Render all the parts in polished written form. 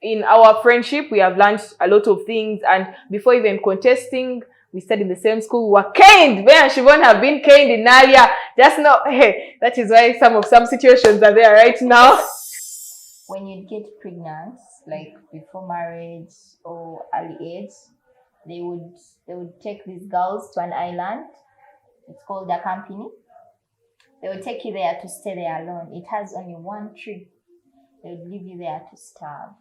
in our friendship, we have learned a lot of things. And before even contesting, we studied in the same school. We were caned. Me and Siobhan have been caned in Nalia. Just now, hey, that is why some situations are there right now. When you get pregnant, like before marriage or early age, they would take these girls to an island. It's called a company. They would take you there to stay there alone. It has only one tree. They would leave you there to starve.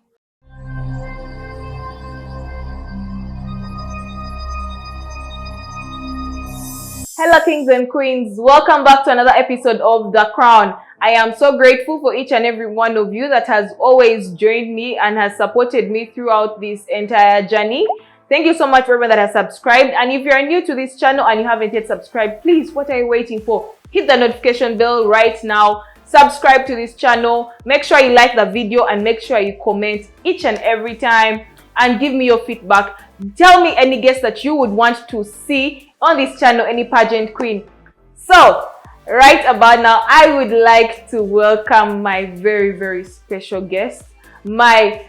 Hello kings and queens, welcome back to another episode of The Crown. I am so grateful for each and every one of you that has always joined me and has supported me throughout this entire journey. Thank you so much for everyone that has subscribed. And if you're new to this channel and you haven't yet subscribed, please, what are you waiting for? Hit the notification bell right now. Subscribe to this channel. Make sure you like the video and make sure you comment each and every time and give me your feedback. Tell me any guests that you would want to see on this channel, any pageant queen. So right about now, I would like to welcome my very special guest, my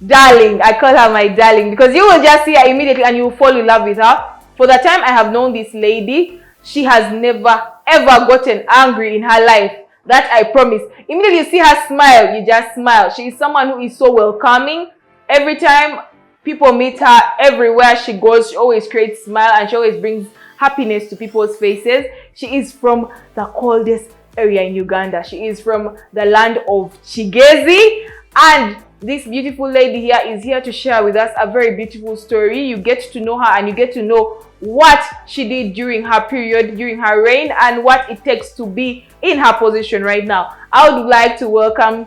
darling. I call her my darling because you will just see her immediately and you will fall in love with her. For the time I have known this lady, she has never ever gotten angry in her life. That I promise. Immediately you see her smile, you just smile. She is someone who is so welcoming. Every time people meet her, everywhere she goes, she always creates smile and she always brings happiness to people's faces. She is from the coldest area in Uganda. She is from the land of Kigezi, and this beautiful lady here is here to share with us a very beautiful story. You get to know her and you get to know what she did during her period, during her reign, and what it takes to be in her position right now. I would like to welcome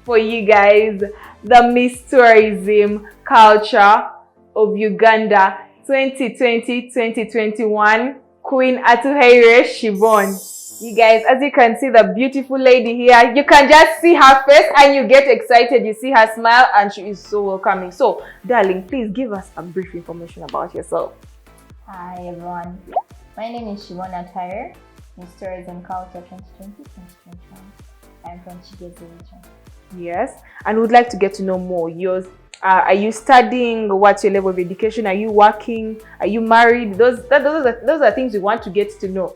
for you guys the Miss Tourism Culture of Uganda 2020-2021, Queen Atuhaire Siobhan. You guys, as you can see, the beautiful lady here, you can just see her face and you get excited. You see her smile and she is so welcoming. So, darling, please give us a brief information about yourself. Hi everyone, my name is Siobhan Atuhaire, Miss Tourism Culture 2020-2021. I'm from Kigezi region. Yes, and we'd like to get to know more. Are you studying? What's your level of education? Are you working? Are you married? Those are things we want to get to know.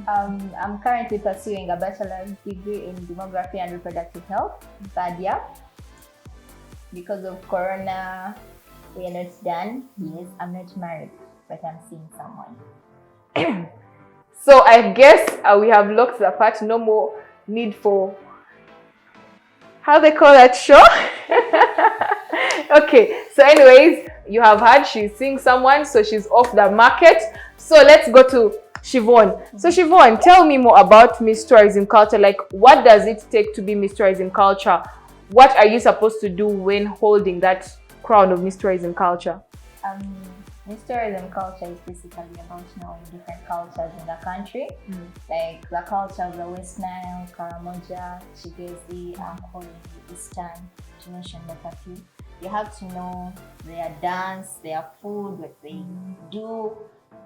I'm currently pursuing a bachelor's degree in demography and reproductive health, third year. Because of Corona, we are not done. Yes, I'm not married, but I'm seeing someone. So I guess we have locked the part. No more need for, how they call that show? Okay, so anyways, you have heard she's seeing someone, so she's off the market. So let's go to Siobhan. So Siobhan, tell me more about Miss Tourism Culture. Like, what does it take to be Miss Tourism Culture? What are you supposed to do when holding that crown of Miss Tourism Culture? Miss Tourism Culture is basically about knowing different cultures in the country, like the culture of the West Nile, Karamoja, Kigezi, Ankole, Eastern, to mention but a few. You have to know their dance, their food, what they do.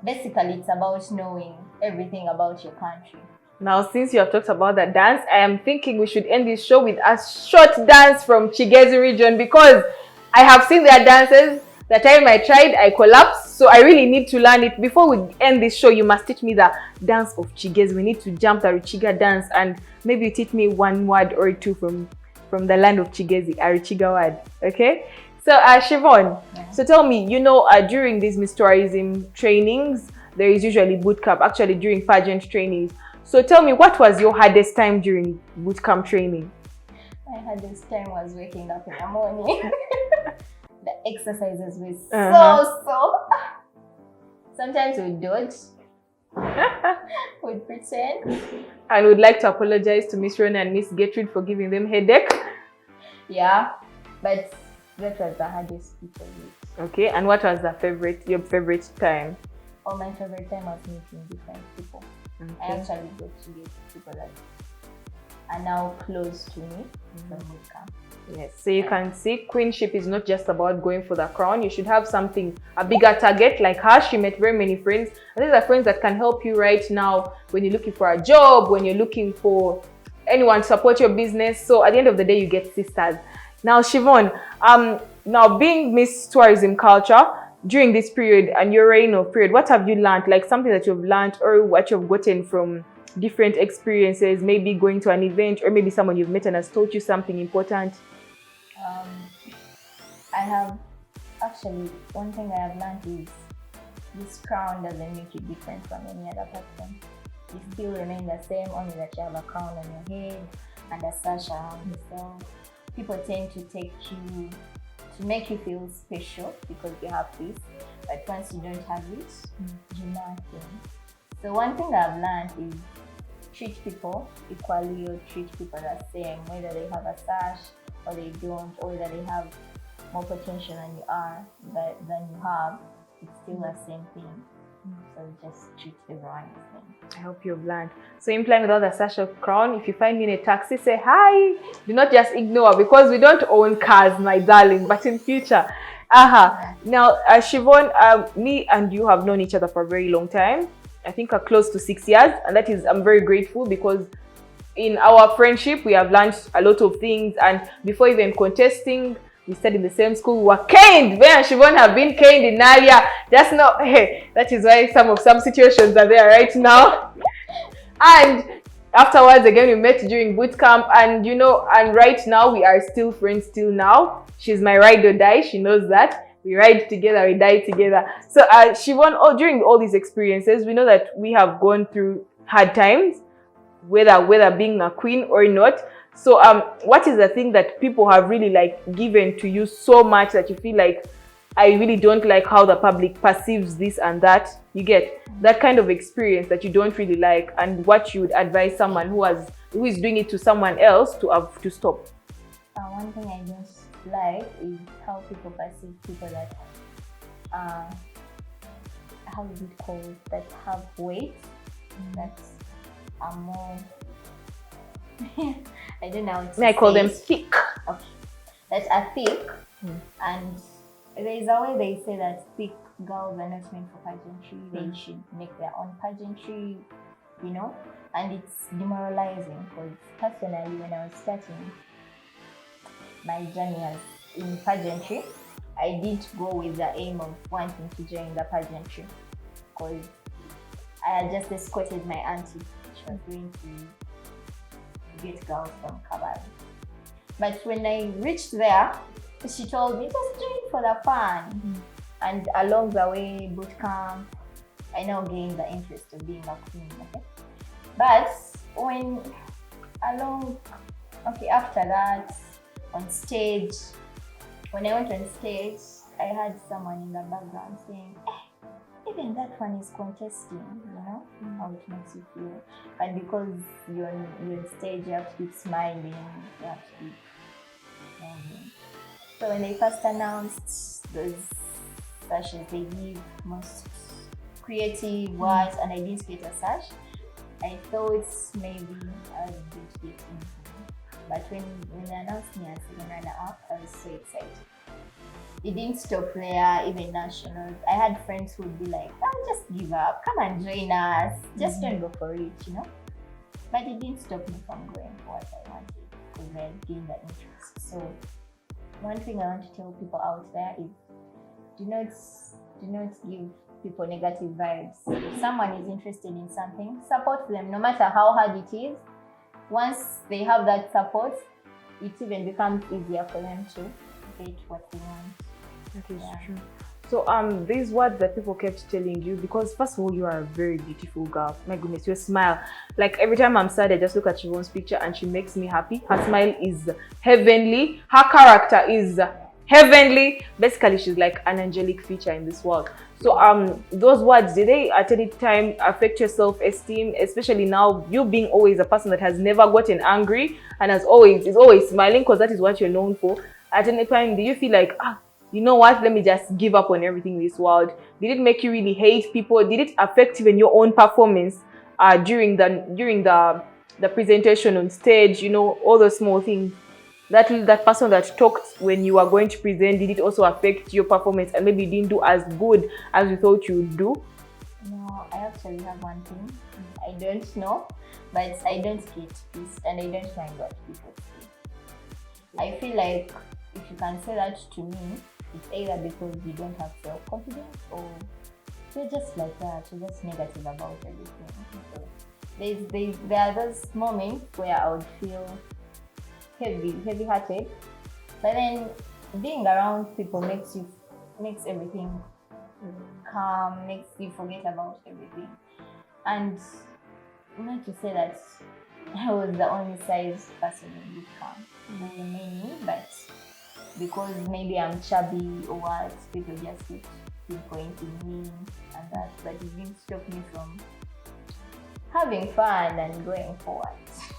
Basically, it's about knowing everything about your country. Now, since you have talked about the dance, I am thinking we should end this show with a short dance from Kigezi region because I have seen their dances. The time I tried, I collapsed. So I really need to learn it. Before we end this show, you must teach me the dance of Kigezi. We need to jump the Ruchiga dance and maybe you teach me one word or two from the land of Kigezi, a Ruchiga word. Okay? So Siobhan, so tell me, during these Miss Tourism trainings, there is usually boot camp, actually during pageant trainings. So tell me, what was your hardest time during boot camp training? My hardest time was waking up in the morning. The exercises were so. Sometimes we'd dodge. We'd pretend. And we'd like to apologize to Miss Rona and Miss Gertrude for giving them headache. Yeah, but that was the hardest piece of it. Okay, and what was your favorite time? Oh, my favorite time was meeting different people. Okay. I actually got to get people that are now close to me from boot camp. Yes, so you can see queenship is not just about going for the crown. You should have something, a bigger target. Like her, she met very many friends. And these are friends that can help you right now when you're looking for a job, when you're looking for anyone to support your business. So at the end of the day, you get sisters. Now, Siobhan, now being Miss Tourism Culture during this period and your reign of period, what have you learned? Like something that you've learned or what you've gotten from different experiences, maybe going to an event or maybe someone you've met and has taught you something important? I have actually, one thing I have learned is this crown doesn't make you different from any other person. You still remain the same, only that you have a crown on your head and a sash around yourself. People tend to take you, to make you feel special because you have this, but once you don't have it, you're nothing. So one thing I've learned is treat people equally or treat people the same, whether they have a sash or they don't, or whether they have more potential than you are, than you have, it's still the same thing. So just treat everyone the same. I hope you've learned. So implying without the sash of crown, if you find me in a taxi, say hi. Do not just ignore because we don't own cars, my darling, but in future. Now, Siobhan, me and you have known each other for a very long time. I think close to 6 years, and that is, I'm very grateful because in our friendship, we have learned a lot of things, and before even contesting, we studied in the same school. We were caned. Me and Siobhan have been caned in Nalia. That's not, hey, that is why some situations are there right now. And afterwards, again, we met during boot camp, and you know, and right now we are still friends till now. She's my ride or die. She knows that. We ride together, we die together. So Siobhan, during all these experiences, we know that we have gone through hard times, whether being a queen or not. So what is the thing that people have really like given to you so much that you feel like, I really don't like how the public perceives this and that? You get that kind of experience that you don't really like, and what you would advise someone who is doing it to someone else to have to stop? One thing I don't like is how people perceive people that how is it called, that have weight, that are more I don't know how to I call them thick. Okay, that are thick, and there is a way they say that thick girls are not meant for pageantry. They should make their own pageantry, you know, and it's demoralizing because personally, when I was starting my journey in pageantry, I didn't go with the aim of wanting to join the pageantry because I had just escorted my auntie. She was going to get girls from Kabari. But when I reached there, she told me just join for the fun. And along the way, boot camp, I now gained the interest of being a queen. Okay? But after that, on stage, when I went on stage, I had someone in the background saying, even that one is contesting, you know, how it makes you feel. And because you're on stage, you have to keep smiling, you have to keep smiling. So when they first announced those sashes they give, most creative words, and I didn't get a sash, I thought maybe I was going to get into. But when they announced me as second runner-up, I was so excited. It didn't stop there, even nationals. I had friends who would be like, "Oh, just give up. Come and join us. Just don't go for it, you know." But it didn't stop me from going for what I wanted because I gained the interest. So one thing I want to tell people out there is do not give people negative vibes. If someone is interested in something, support them no matter how hard it is. Once they have that support, it even becomes easier for them to get what they want. That is true. So these words that people kept telling you, because first of all, you are a very beautiful girl. My goodness, your smile. Like every time I'm sad, I just look at Siobhan's picture and she makes me happy. Her smile is heavenly. Her character is heavenly. Basically, she's like an angelic feature in this world. So those words, did they at any time affect your self-esteem, especially now you being always a person that has never gotten angry and is always smiling, because that is what you're known for? At any time, do you feel like, you know what, let me just give up on everything in this world? Did it make you really hate people? Did it affect even your own performance during the presentation on stage? You know, all those small things. That person that talked when you were going to present, did it also affect your performance and maybe you didn't do as good as you thought you would do? No, I actually have one thing. I don't know, but I don't get pissed and I don't mind what people say. I feel like if you can say that to me, it's either because you don't have self-confidence or you're just like that, you're just negative about everything. So there are those moments where I would feel heavy-hearted, but then being around people makes everything calm, makes you forget about everything. And not to say that I was the only size person in boot camp. There were many, but because maybe I'm chubby or what, people just keep pinpointing me and that, but it didn't stop me from having fun and going forward.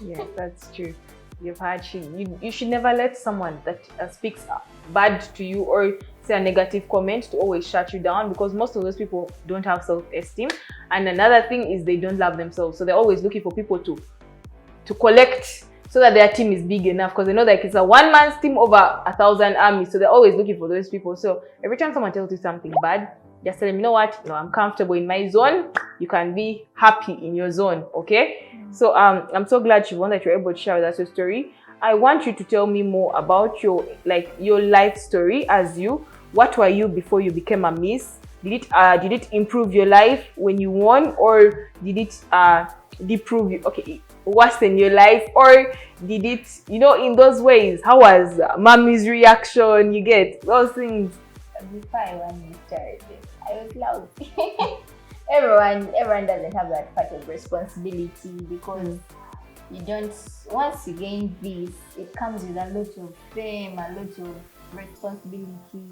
Yeah, that's true. You should never let someone that speaks bad to you or say a negative comment to always shut you down, because most of those people don't have self-esteem. And another thing is they don't love themselves, so they're always looking for people to collect so that their team is big enough, because they know that it's a one-man's team over 1,000 armies, so they're always looking for those people. So every time someone tells you something bad, just tell them, you know what, no, I'm comfortable in my zone, you can be happy in your zone. Okay. So I'm so glad, Siobhan, that you're able to share with us your story. I want you to tell me more about your life story as you. What were you before you became a miss? Did it improve your life when you won, or did it deprove you? Okay, worsen your life, or did it, in those ways? How was mommy's reaction? You get those things. Before I won this charity, I was loud. Everyone doesn't have that part of responsibility, because you don't, once you gain this, it comes with a lot of fame, a lot of responsibility.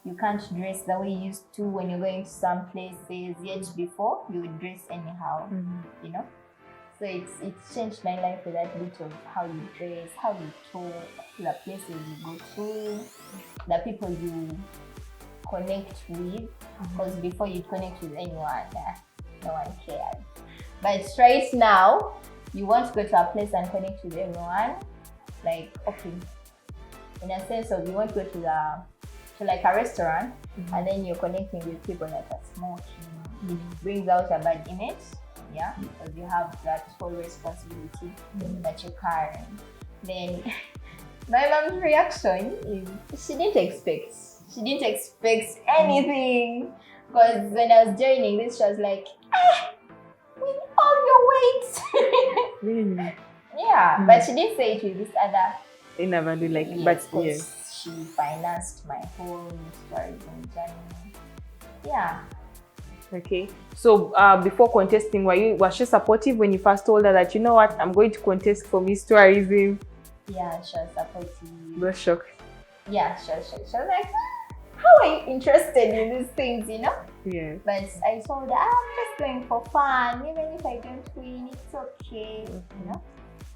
You can't dress the way you used to when you're going to some places, yet before you would dress anyhow, So it's changed my life with that bit of how you dress, how you talk, the places you go to, the people you connect with, because before you connect with anyone, no one cared. But right now, you want to go to a place and connect with everyone, like, okay, in a sense of you want to go to like a restaurant, and then you're connecting with people that are smoking. It brings out a bad image, because you have that whole responsibility that you're carrying. Then my mom's reaction is she didn't expect anything, because when I was joining this, she was like, with all your weight. Really? Yeah, but she didn't say it with this other. They never do like, yes, but yeah. She financed my whole tourism journey. Yeah. Okay. So before contesting, was she supportive when you first told her that, you know what, I'm going to contest for Miss Tourism? Yeah, she was supportive. Was shocked. Yeah, she was like, how are you interested in these things, Yeah. But I told her, I'm just going for fun. Even if I don't win, it's okay,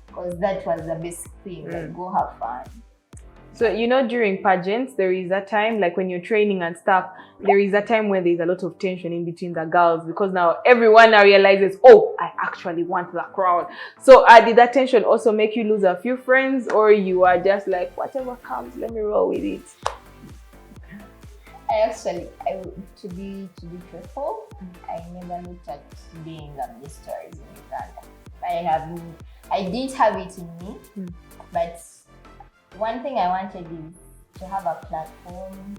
because that was the best thing, like, go have fun. So, during pageants, there is a time, like when you're training and stuff, there is a time when there's a lot of tension in between the girls, because now everyone now realizes, oh, I actually want the crown. So did that tension also make you lose a few friends, or you are just like, whatever comes, let me roll with it? To be truthful, I never looked at being a Miss Tourism in Uganda. I didn't have it in me, but one thing I wanted is to have a platform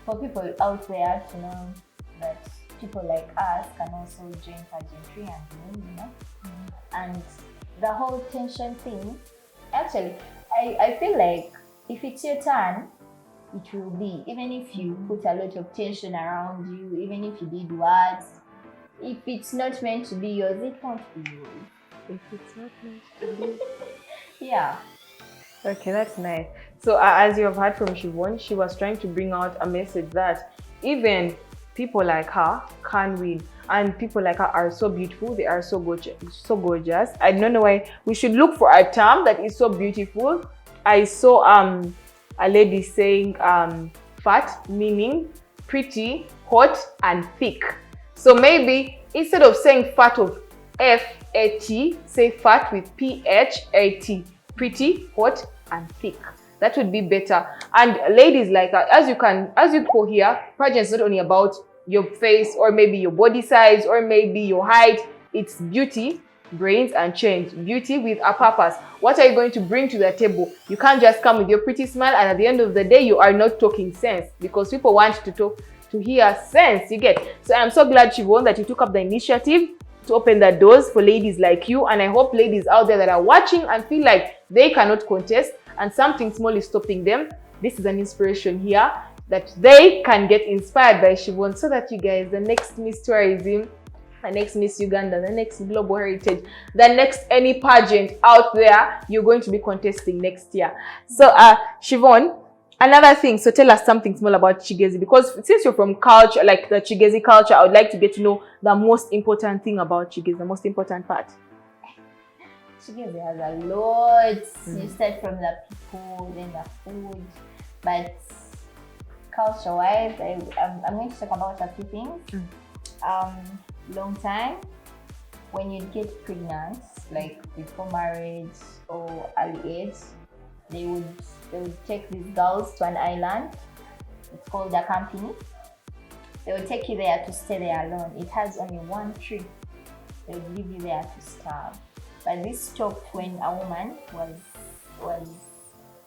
for people out there to know that people like us can also join pageantry and win, And the whole tension thing, actually, I feel like if it's your turn, it will be. Even if you put a lot of tension around you, even if you did words, if it's not meant to be yours, it won't be yours. If it's not meant to be. Yeah. Okay, that's nice. So as you have heard from Siobhan, she was trying to bring out a message that even people like her can win, and people like her are so beautiful. They are so gorgeous. I don't know why we should look for a term that is so beautiful. I saw a lady saying fat, meaning pretty, hot, and thick. So maybe instead of saying fat of F-A-T, say fat with P-H-A-T. Pretty, hot, and thick. That would be better. And ladies like her, as you go here, pageants is not only about your face or maybe your body size or maybe your height. It's beauty. brains and change. Beauty with a purpose. What are you going to bring to the table? You can't just come with your pretty smile and at the end of the day you are not talking sense, because people want to hear sense, you get. So I'm so glad, Siobhan, that you took up the initiative to open the doors for ladies like you, and I hope ladies out there that are watching and feel like they cannot contest and something small is stopping them, this is an inspiration here that they can get inspired by Siobhan, so that you guys, the next Miss Tourism, the next Miss Uganda, the next Global Heritage, the next any pageant out there, you're going to be contesting next year. So Siobhan, another thing, so tell us something small about Chigezi, because since you're from culture, like the Chigezi culture, I would like to get to know the most important thing about Chigezi, the most important part. Chigezi has a lot. You start from the people, then the food, but culture-wise, I'm going to talk about a few things. Long time, when you get pregnant, like before marriage or early age, they would take these girls to an island. It's called a company. They would take you there to stay there alone. It has only one tree. They would leave you there to starve. But this stopped when a woman was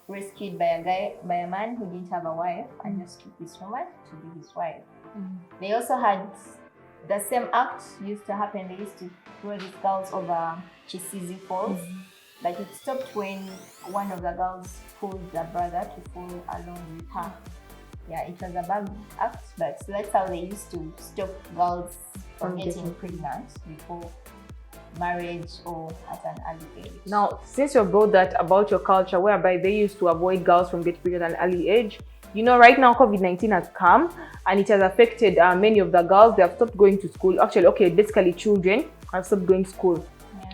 rescued by a man who didn't have a wife, and just took this woman to be his wife. They also had the same act used to happen. They used to throw these girls over Chisizi Falls, but it stopped when one of the girls pulled the brother to fall along with her. Yeah, it was a bad act, but that's how they used to stop girls from getting pregnant before marriage or at an early age. Now, since you brought that about your culture, whereby they used to avoid girls from getting pregnant at an early age, you know, right now COVID-19 has come and it has affected many of the girls. They have stopped going to school. Actually, okay, basically children have stopped going to school.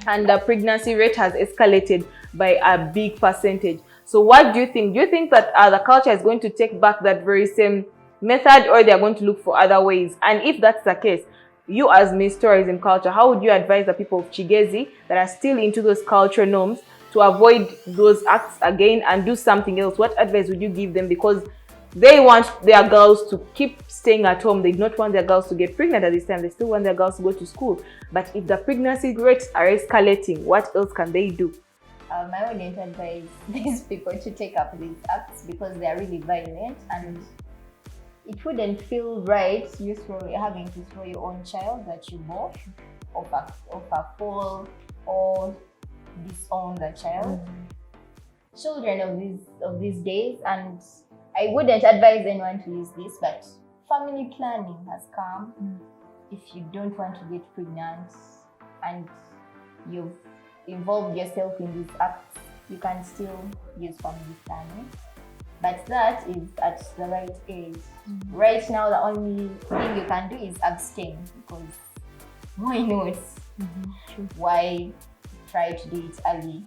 And the pregnancy rate has escalated by a big percentage. So what do you think? Do you think that the culture is going to take back that very same method, or they are going to look for other ways? And if that's the case, you as Miss Tourism Culture, how would you advise the people of Chigezi that are still into those culture norms to avoid those acts again and do something else? What advice would you give them? Because they want their girls to keep staying at home. They do not want their girls to get pregnant at this time. They still want their girls to go to school. But if the pregnancy rates are escalating, what else can they do? I wouldn't advise these people to take up these acts because they are really violent, and it wouldn't feel right having to throw your own child that you bought off a fall or disown the child. Children of these days, and I wouldn't advise anyone to use this, but family planning has come. If you don't want to get pregnant and you've involved yourself in these acts, you can still use family planning. But that is at the right age. Right now, the only thing you can do is abstain, because why not? Why try to do it early?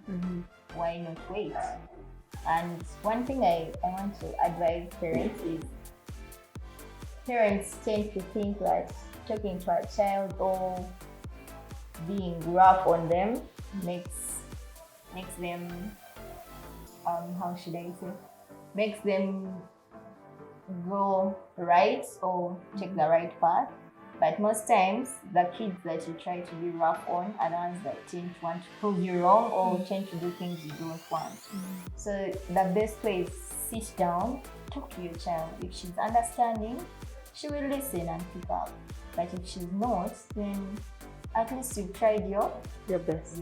Why not wait? And one thing I want to advise parents is, parents tend to think that talking to a child or being rough on them makes them how should I say? Makes them go right or take the right path. But most times, the kids that you try to be rough on are the ones that tend to want to prove you wrong or tend to do things you don't want. So the best way is sit down, talk to your child. If she's understanding, she will listen and pick up. But if she's not, then at least you've tried your best.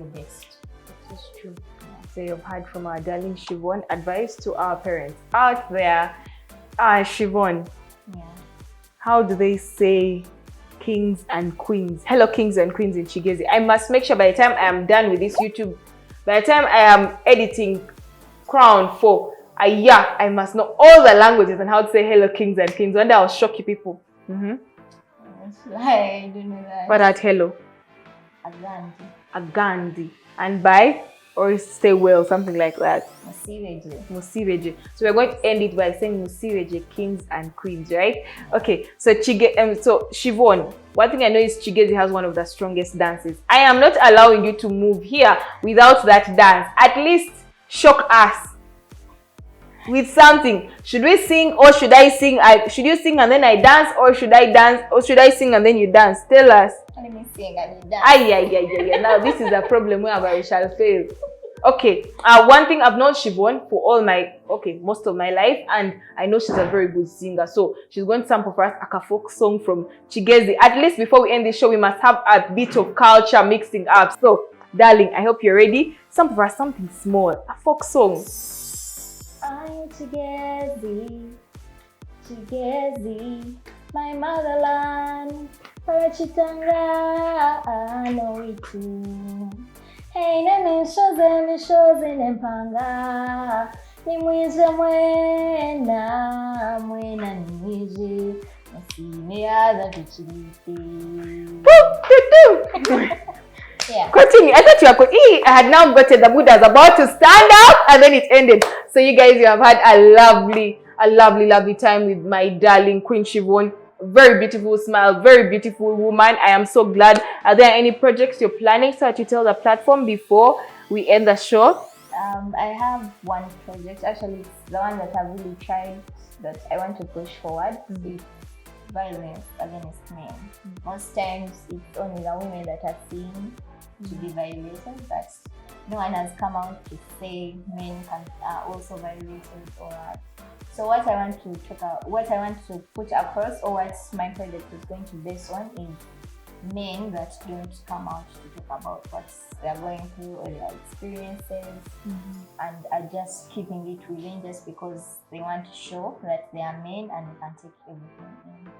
That is true. So you've heard from our darling Siobhan. Advice to our parents out there. Siobhan, how do they say kings and queens? Hello, kings and queens in Chigezi. I must make sure by the time I am done with this YouTube, by the time I am editing Crown for a year, I must know all the languages and how to say hello, kings and queens. One day I'll shock you people. I don't know that. What at hello? Agandi. And bye? Or stay well, something like that. Musireje. So we're going to end it by saying Musireje, kings and queens, right? Okay, so Siobhan, one thing I know is Chigezi has one of the strongest dances. I am not allowing you to move here without that dance. At least shock us. with something. Should we sing or should I sing? Should you sing and then I dance, or should I dance, or should I sing and then you dance? Tell us. Let me sing and you dance. Ay. Now this is a problem where I shall fail. Okay, one thing, I've known Siobhan for most of my life, and I know she's a very good singer. So she's going to sample for us a folk song from Chigezi. At least before we end the show, we must have a bit of culture mixing up. So, darling, I hope you're ready. Sample for us something small, a folk song. I'm Chigezi, my motherland, Parachitanga, I know it too. Hey, nishoze nempanga, nimwize mwena nije, nasine aza tuchiliti. Yeah. Continue. I thought you were I had now gotten the mood. I was about to stand up and then it ended. So you guys, you have had a lovely time with my darling Queen Siobhan. Very beautiful smile, very beautiful woman. I am so glad. Are there any projects you're planning so that you tell the platform before we end the show? I have one project. Actually, it's the one that I've really tried that I want to push forward. It's violence against men. Most times it's only the women that are seen to be violated, but no one has come out to say men are also violated or what. So what I want to put across, or what my project is going to base on, is men that don't come out to talk about what they're going through or their experiences, and are just keeping it within just because they want to show that they are men and they can take everything in.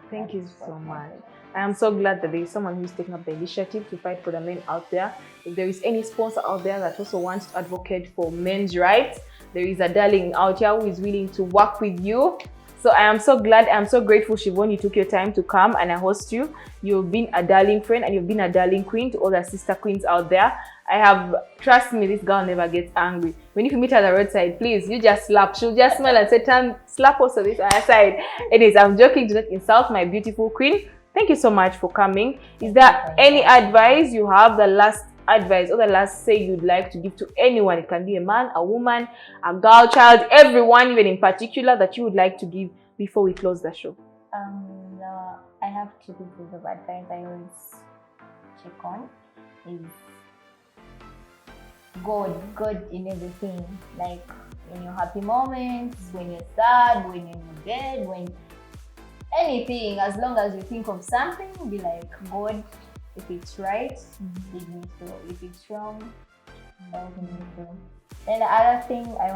Thank you so much. I am so glad that there is someone who's taking up the initiative to fight for the men out there. If there is any sponsor out there that also wants to advocate for men's rights, there is a darling out here who is willing to work with you. So I am so glad, I am so grateful, Siobhan, you took your time to come and I host you. You've been a darling friend and you've been a darling queen to all the sister queens out there. Trust me, this girl never gets angry. When you meet her at the roadside, please, you just slap. She'll just smile and say, slap also this other side. Anyways, I'm joking, do not insult my beautiful queen. Thank you so much for coming. Is there any advice you have, the last advice or the last say you'd like to give to anyone? It can be a man, a woman, a girl, child, everyone, even in particular, that you would like to give before we close the show. I have two pieces of advice I always check on. Is God in everything. Like in your happy moments, when you're sad, when you're in bed, when anything, as long as you think of something, be like, God, if it's right, lead me through. If it's wrong, help me through. Then the other thing I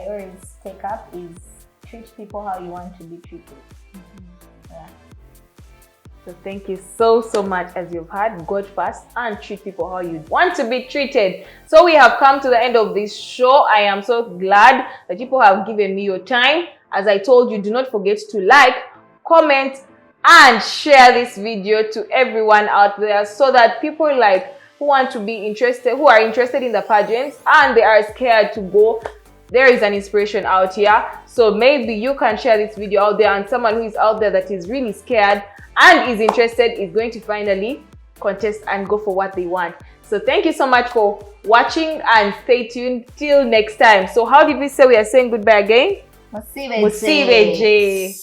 always take up is treat people how you want to be treated. Yeah. So thank you so much, as you've had God first and treat people how you want to be treated. So we have come to the end of this show. I am so glad that people have given me your time. As I told you, do not forget to like, comment, and share this video to everyone out there so that people who are interested in the pageants and they are scared to go, there is an inspiration out here. So maybe you can share this video out there, and someone who is out there that is really scared and is interested is going to finally contest and go for what they want. So thank you so much for watching and stay tuned till next time. So how did we say we are saying goodbye again? Musibe.